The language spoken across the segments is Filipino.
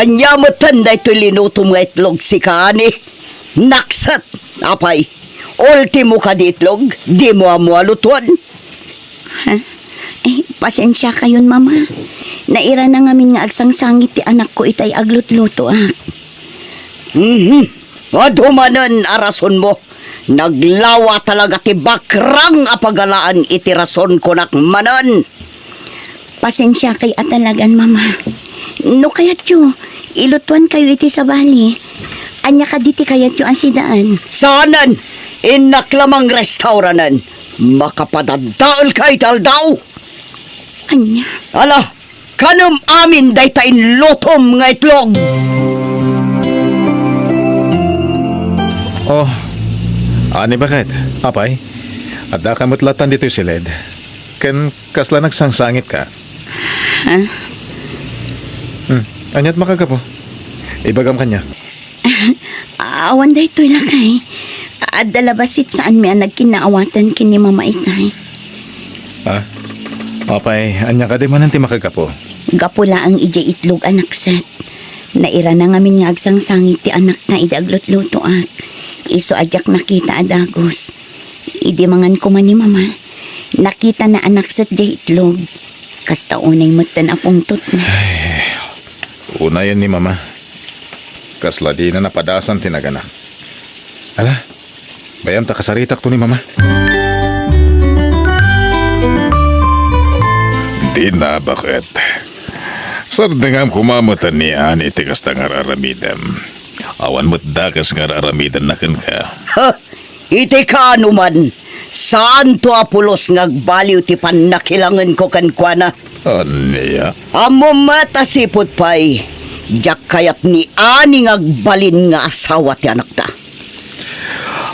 Anyamatan da ito linuto mga itlog si Kaani. Naksat, apay. Ultimo ka di itlog, di mo amualutuan. Pasensya kayon, mama. Naira na ngamin nga agsangsangit ti anak ko itay aglutluto, Adumanan arason mo. Naglawa talaga ti bakrang apagalaan iti rason ko nakmanan. Pasensya kay atalagan, mama. No kayat yo, ilutuan kayo iti sa bali. Anya ka diti kayat yo ang sidaan. Saanan? Inaklamang restauranan. Makapadadaol kay taldaw. Anya? Ala, kanam amin daytayin lutom nga itlog. Oh, ani bakit? Apay? At da kamutlatan dito si Led. Ken kasla nagsangsangit ka. Anyat makagapo. Ibagam kanya. Awan day to'y lakay. Dalabasit saan mi ang nagkinaawatan kini mama itay. Apay, anya ka di man nanti makagapo. Gapula ang ija itlog anak set. Naira na ngamin nga agsangsangit ti anak na idaglutluto at. Iso ajak nakita adagos. Idi mangan ko man ni mama. Nakita na anak set di itlog. Kasta unay matan apong tutna. Una yan ni mama. Kasla di na napadasan tinagana. Ala, bayam ta kasaritak to ni mama. Di na bakit? Sardangam kumamatan ni ani tikas ta nga raramidam. Awan mo't dakas nga raramidan na kan ka. Ha, iti ka anuman. Saan to apulos ngagbaliw ti panakilangan ko kankwana? Aniya? Amo matasipot pa'y. Diyak kayat ni ani ngagbalin nga asawa ti anak ta.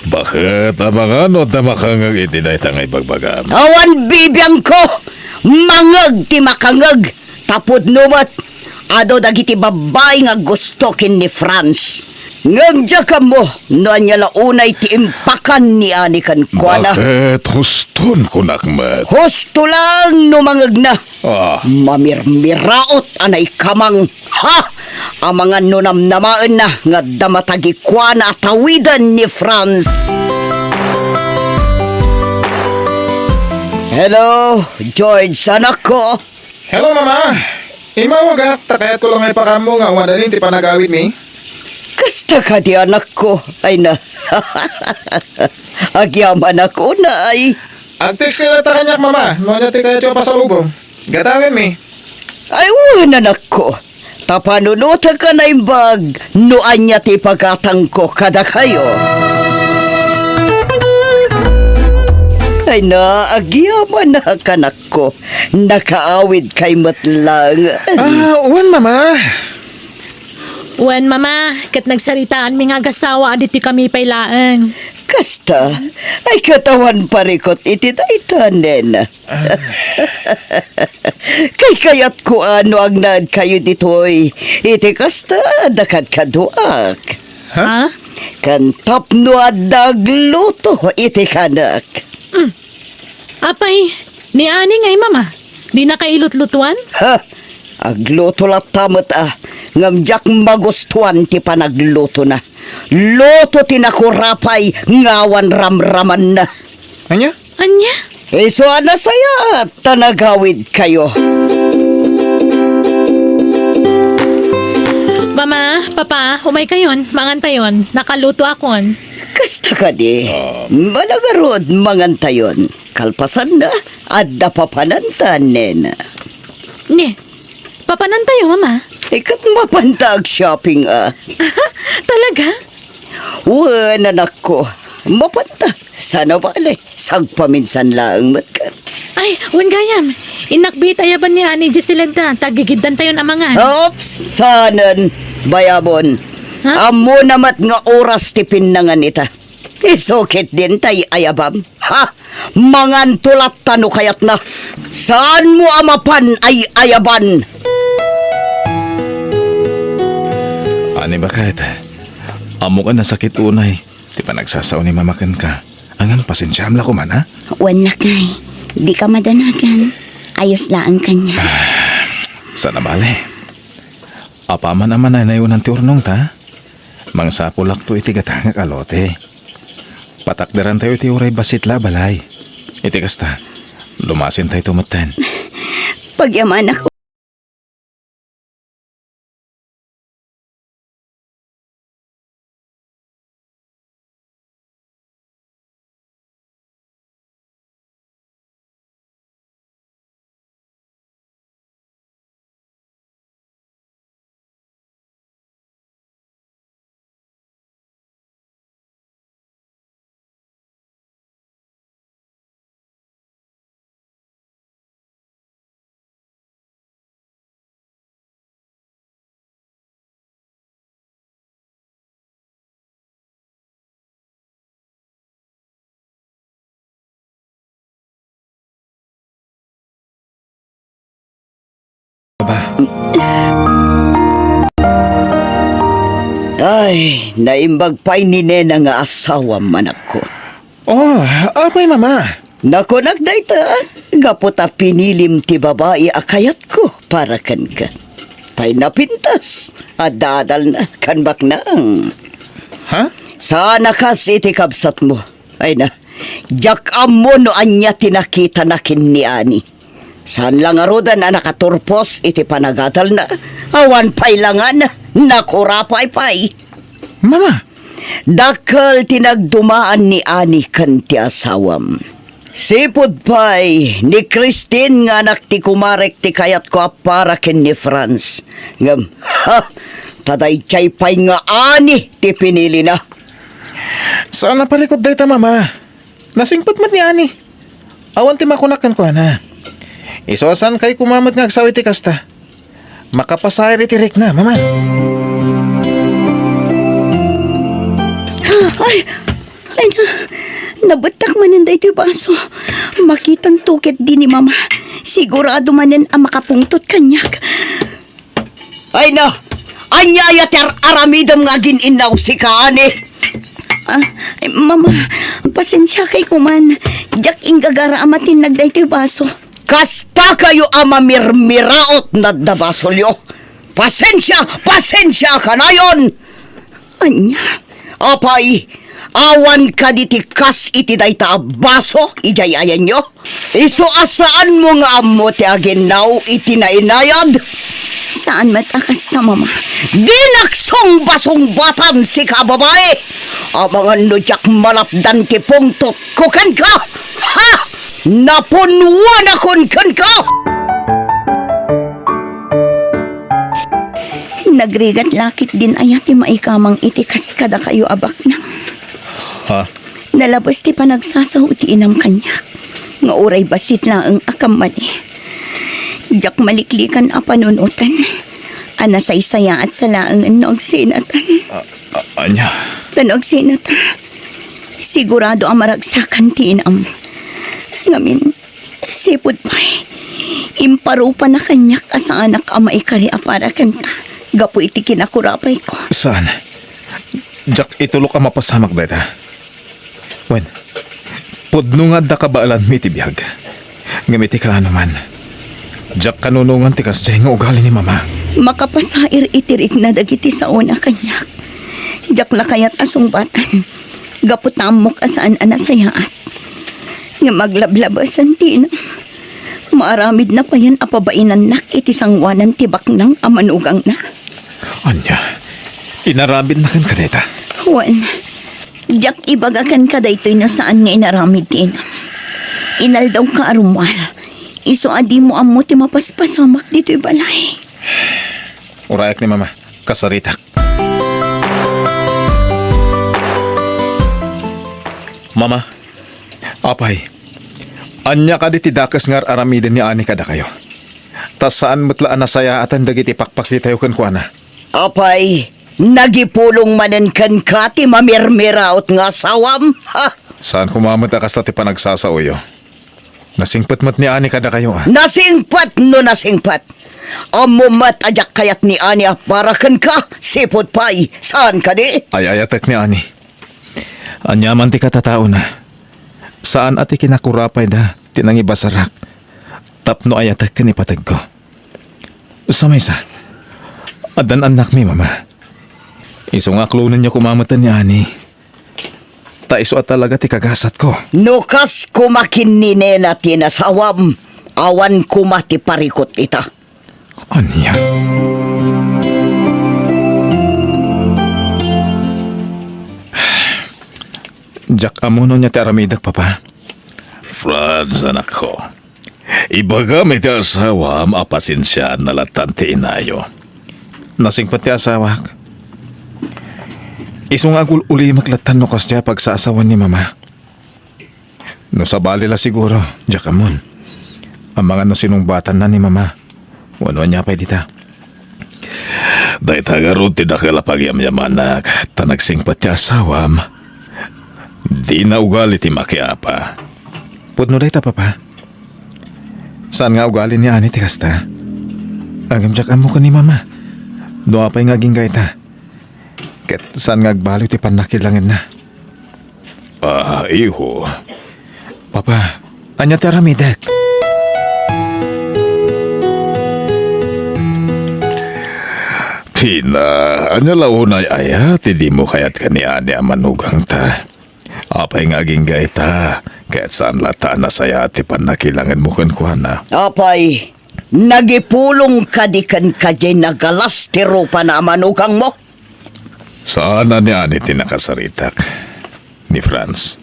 Bakit amang ano na makangag itinay tangay bagbagam? Awan bibiyang ko! Mangag ti makangag! Tapod numat! Ado dagiti babay nga gusto kin ni Franz. Ngagdya ka mo, no anya launay ti impakan ni ani kan kuana. Bakit huston ko nakmat? Husto lang no mangag na. Mamirmiraot anay kamang. Ha! Ang mga nunamnamaan na nga damatagi kuana atawidan ni Franz. Hello, George, anak ko. Hello, Mama. Imawag takayat ko lang ay pakamo nga wadanin ti panagawid mi. Kasta ka di anak ko. Ay na. Agyaman ako na ay. Agtext sila ta kanyak, Mama. Mga ti kayat yung pasalubong. Gatawin mi. Ay, wan anak ko. Tapanunuta ka na imbag. Noan niya ti pagkatang ko kada kayo. Ay na, agyaman na kanak ko. Nakaawid kay matlang. Uwan, Mama. Wen, mama, kat nagsaritaan mi nga gasawa aditi kami pailaan. Kasta, ay katawan parikot iti taitanen. Kay kayat ko ano ang naad kayo ditoy. Iti kasta, dakat kaduak. Ha? Kantap no adagluto iti kanak. Apay, ni ani ngay mama. Di na kailutlutuan? Ha? Agluto lat tamot Ngamjak magustuhan ti panagluto na. Luto tinakurapay ngawan ramraman na. Anya? Anya? Iso na saya tanagawid kayo. Mama, papa, humay kayon, mangantayon, nakaluto akon. Kasta ka di. Malagarod mangantayon. Kalpasan na. Adda papanantanen. Ne, papanantayo, mama. Ikat mapantag shopping Talaga? Wan anak ko. Mapanta. Sana bale. Sagpaminsan lang matkat. Ay, wan gayam. Inakbit ayaban niya ni Giselenta, tagigiddan tayo amangan. Ops, sanan. Bayabon. Ha? Amo namat nga oras ti pinnangan ita. Isukit din tay ayabam. Ha? Mangan tulat tano kayat na. Saan mo amapan ay ayaban? Ani bakit? Amo ka na sakit unay. Di pa nagsasaw ni mamakan ka. Angan pasensyam la ko man ha? Wan lakay. Di ka madanagan. Ayos lang kanya. Sana bale. Apaman naman na nayon ng tiurnong ta. Mangsapulak to iti gatangak alote. Patakdaran tayo iti uray basitla balay. Iti kasta, lumasin tayo tumatan. Pagyaman ako. Ay, naimbag pa'y ni Nena nga asawa man ako. Oh, apay mama. Nako nagdayta, gaputa pinilim ti babae akayat ko para kan ka. Tay napintas, at dadal na kan baknang. Ha? Sana kas iti kabsat mo. Ay na, jak amo no anya tinakita na kin ni Ani. Saan lang arudan na nakaturpos iti panagadal na. Awan pa'y langan, nakurapay pa'y. Mama, Dakal tinagdumaan ni Ani kan ti asawam. Sipod pa'y ni Christine nga anak ti kumarek ti kayat ko para ken ni Franz. Ngam, ha, taday chay pa'y nga Ani ti pinili na. saan napalikod dayta mama? Nasingpot mat ni Ani. Awan ti makunakan ko na. Isosan kay kumamat nga agsawi ti kasta. Makapasayar iti rik na, mama. Ay na, nabatak manan da ito baso. Makitang tukit din ni mama. Sigurado manan ang makapungtot kanyak. Ay na, anyaya ter aramidam nga ginaw si Kaani. Ay, mama, pasensya kay kuman. Jack ingagara amatin nagda ito baso. Kasta kayo amamirmiraot na dabasolyo. Pasensya ka na yon. Anya, Apay, awan ka ditikas iti dayta baso, ijayayan nyo. Iso asaan mo nga amo ti aginaw iti nainayad. saan matakas na mama? Dinaksong basong batan si kababae. Abangan no jak malapdan ti pungtot kukan ka. Ha! Napunwan akon kan ka! Nagrigat lakit din ayati maikamang itikas kada kayo abak na. Ha? Nalabas ti panagsasaw ti inam kanyak. Nga uray basit lang ang akam mali. Jak maliklikan a panunutan. Ana saysaya at salaang nog sinatan. Anya? Tanog sinata. Sigurado ang maragsakan ti inam. Ngamin, sipod pa'y. Imparupa na kanyak asa anak ama ikari para kanta. Gapo iti kinakurapay ko. Saan? Jack, itulok ang mapasamak data. Wen, pudno nga da kabaalan mi ti biyag. Ngamiti ka naman. Jack, kanunungan ti kasjay nga ugali ni mama. Makapasair itirik na dagiti sa una kanyak. Jak lakayat asong batan. Gapo tamok asaan anasayaat. Nga maglablabasan tinam. Maaramid na pa yan apabainan nak iti sangwanan tibak ng amanugang na. Anya, inarabid na kan kaneta. Juan, jak ibagakan ka daytoy na saan nga inaramid tin. Inaldaw ka arumwal. Iso adi mo amo ti mapaspasamak dito'y balay. Urayak ni mama, kasaritak. Mama, apay, anya ka di tidakas ngar aramiden ni ani kada kayo. Tas saan mutlaan na saya atan dagiti pakpakti tayo kan kuana. Apay, nagipulong manen kan ka ti mamirmiraot nga sawam. Ha! Saan kumamot akas ti panagsasaoyo? Nasingpatmat ni ani kada kayo ah. Nasingpat no nasingpat. Amumat ajak kayat ni Ani aparakan ka. Sipot pay. Saan ka di? Ay ayatek ni ani. Anyaman ti katatao na. Saan ati kinakurapay da tinangi basarak. Tapno ayatek ka ni patag ko. Sa may sa. Adan anak mi, mama. Iso nga klunan niya kumamatan niya, ani. Ta iso at talaga ti kagasat ko. Nukas kumakin ni nena tinasawam. Awan kumati parikot ita. Anya? Jack amuno niya ti aramidak, papa. Franz, anak ko. Ibaga may ti asawa, mapasensya na latan ti inayo. Nasingpat ti asawak. Isong agul uli maklatan no kasya pag sa asawan ni mama. No sa balila siguro, Jack amon. Ang mga nasinungbatan na ni mama. Wano niya pa dita. Dahil tagarod ti dakala pagyamyamanak, tanagsingpat ti asawam. Di na ugali ti makiapa. Pudno day ta, papa. Saan nga ugali ni ani ti kasta? Agam Jack amo ka ni mama. Doa pa'y ngaging gaita. Ket saan nga agbalo ti panakilangin na. Iho. Papa, anya ti aramidek. Tina, anya launay aya, ti di mo kayat ka ni ani amanugang ta. Apay ngaging gaita, kaya't saan lata na saya ti panakilangan mo kan kuana. Apay, nagipulong ka di kan kajay nagalas ti rupa na manugang mo. Saan na ni ani ti nakasaritak ni Franz?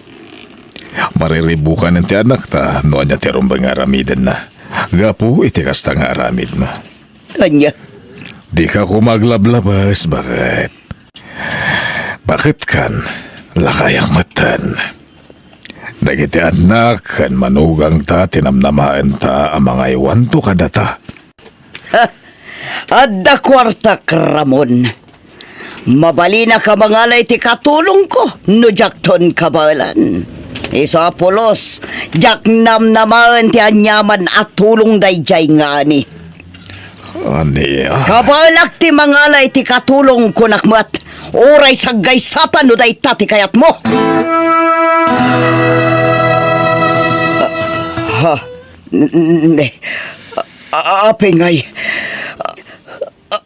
Mariribukan ng ti anak ta, no anya ti rumbang aramiden na. Gapu iti kasta nga aramid mo. Kanya, Di ka ko maglablabas, bakit? Bakit kan lakayak matan? Nagiti anak kan manugang ta, tinamnamaan ta ang mga iwan to kadata. adda kwarta Ramon. Mabali na ka mangalay ti katulong ko, no jakton kabalan. Isa pulos, jak namnamaan ti anyaman at tulong dayjay nga ni. Ani, Kabalak ti mangalay ti katulong kunakmat. Oray sa gaysatan no day tati kayat mo. Apengay.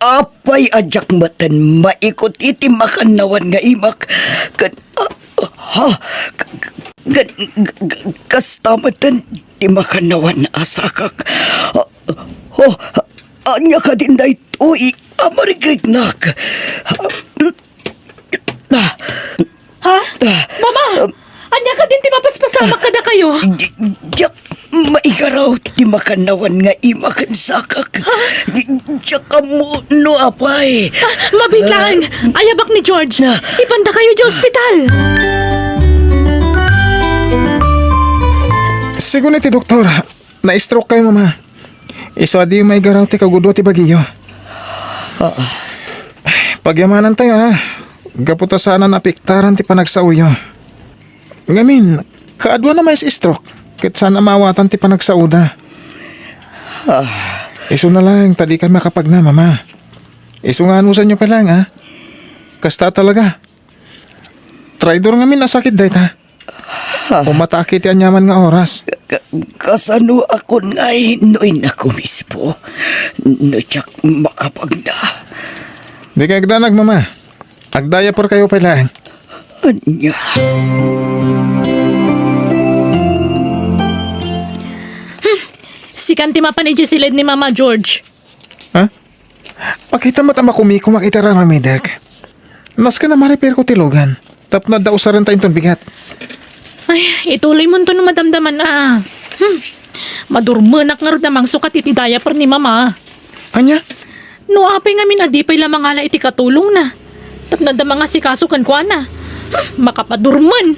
Apay ajak matan maikot iti makanawan nga imak. Kastamatan ti makanawan asakak. Anya ka din day tuig amarigignak. Ha? Mama! Anya ka din ti mapaspasamak kada kayo? Diyak maigaraw ti makanawan nga imakan sakak. Diyak mo no apay. Mabiglaan! Ayabak ni George! Ipanda kayo di ospital! Sigun ti doktor, na-stroke kayo mama. Iso adi may garaw ti kagudo ti bagiyo. Pagyamanan tayo ha. Gaputa sana napiktaran ti panagsauyo. Ngamin, kaadwa na may stroke. Ket sana mawatan ti panagsauda. Iso na lang, tadi kami makapag na mama. Iso nga anusan nyo pa lang ha. Kasta talaga. Traidor ngamin nasakit dahit ha. Umatake ti anyaman nga oras. Kasano ako nga inuin ako mismo. No tiyak makapag na. Di ka agdanag mama. Agdaya por kayo pa lang. Anya. Sikan ti mapanidya silid ni Mama George. Ha? Pakita mo tama kumiko makita raramidak. Nas ka na ma-repair ko tilogan. Tap na daw sa rin tayong bigat. Ay, ituloy mo to no madamdaman na. Madurmanak nga rin namang sukat iti diaper ni Mama. Anya? No apay nga minadipay lamang ala iti katulong na. Tapnad na mga sikasukan ko na. Makapadurman.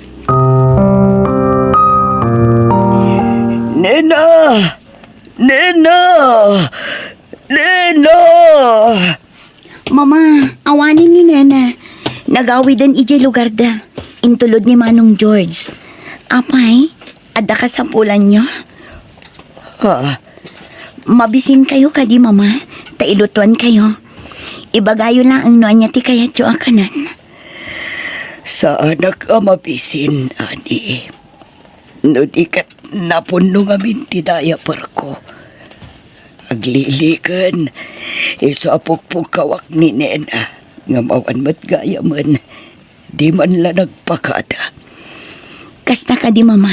Nena! Nena! Nena! Mama, awanin ni Nena. Nagawidan iji lugar da. Intulod ni Manong George. Apay, ada ka sa pulan nyo? Mabisin kayo kadi mama. Tailutuan kayo. Ibagayo lang ang nuan niya ti kaya tiyua kanan. Sa anak ka mabisin, ani. No di kat napuno nga minti daya par ko. agliligan. Iso apok-pok kawak ni Nena. Nga mawan mat gaya man. Di man la nagpakada. Kasta ka di mama.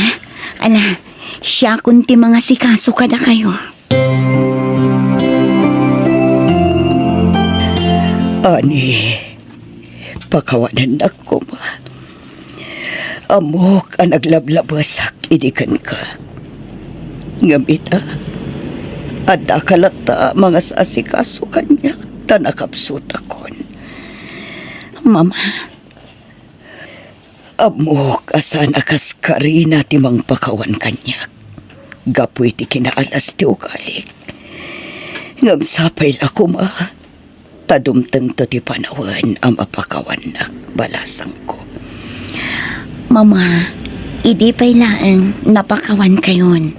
Ala, siya kunti mga sikaso kada kayo. Ani, pakawanan ako ma. Amok ang naglablabasak, idikan ka. Ngamita, ada kalata mga sasikaso kanya, tanakapsut akon. Mama, Amok asan akas karina timang pakawan kanya. Gapoy ti kinaalas ti ugalik. Ngam sapay ako ma. Tadumteng to ti panawan ang mapakawan na balasang ko. mama, idi pa'y laang napakawan kayon.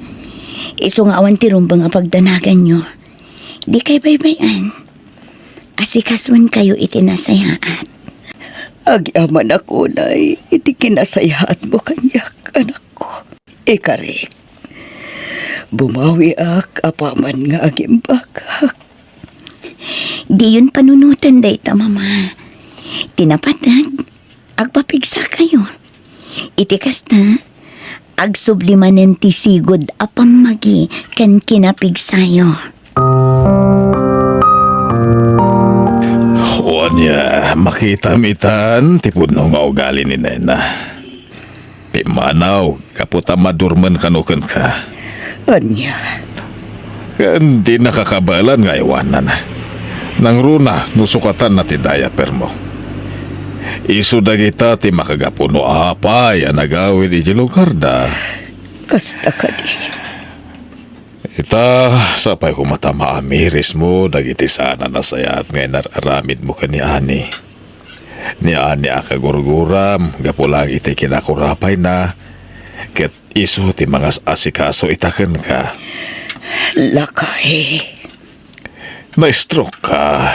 Iso nga awan ti rumbang nga pagdanagan nyo. Di kay baybayan. Asikaswan kayo itinasayaat. Agyaman ako na iti kinasayahat mo kanyak, anak ko. Ikarik. Bumawi ak apaman nga agimbagak. Di yun panunutan dayta, mama. Tinapatag, agpapigsa kayo. Itikas na, agsublimanen ti sigod apamagi kan kinapigsayo. Huwag niya makita-mitan tipod no nga ugali ni Nena. Pimanaw, kaputa madurman kanukan ka. Anya, Kan di nakakabalan nga iwanan. Nang runa, nusukatan na ti diaper mo. Isu dagita ti makagapuno apay ang nagawid iti lugar da. kasta ka di. Ita, sapay ko matama amiris mo, dagiti sana nasayat ngay nararamid mo ka ni Ani. Ni Ani akagurguram, gapulang iti kinakurapay na, ket iso ti mga asikaso itaken ka. Lakay. Na-stroke ka.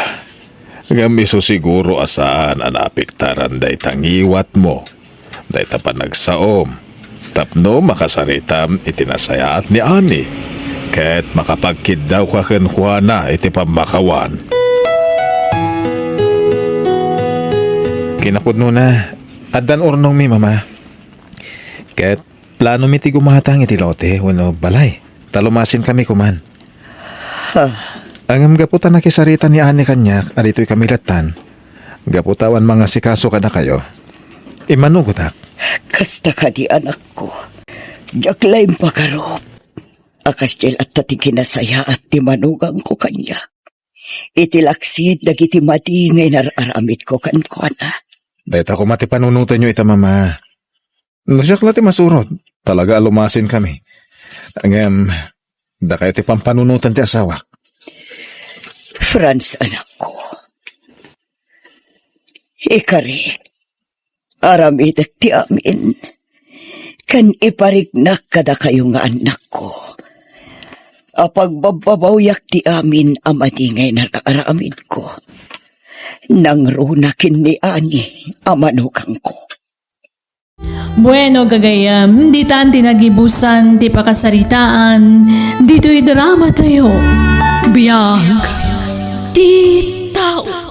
Gamiso siguro asaan ang apiktaran da itang iwat mo. Da ita pa nagsaom. Tapno makasaritam itinasayaat ni Ani. Ket makapagkid daw ka ken Juana iti pamakawan. Kinapudno na. Addan urnong mi, mama. Ket plano mi ti gumatang iti lote, wano balay. Talumasin kami kuman. Angam gaputan na kisarita ni Ani kanyak, adito'y kamilatan. Gaputawan mga sikaso ka na kayo. Imanugot ak. Kasta ka di anak ko. Jaklay pakarop. Akas jel at tati kinasaya at timanugang ko kanya. Itilaksid dagiti mati ngay nararamid ko kan ko na. Dahit ako mati panunutan nyo ita, mama. Nasyak lati masurot. Talaga alumasin kami. Angam, da kayo ti pampanunutan ti asawak. Franz, anak ko. Ikarik. Aramid ti amin. Kan iparignak kada kayo nga anak ko. Apagbababawiyak ti amin amadingay na aramid ko. Nang runakin ni Ani amanukang ko. Bueno, gagayam, di tan tinagibusan, ti pakasaritaan, dito'y drama tayo. Biyag, ti tao.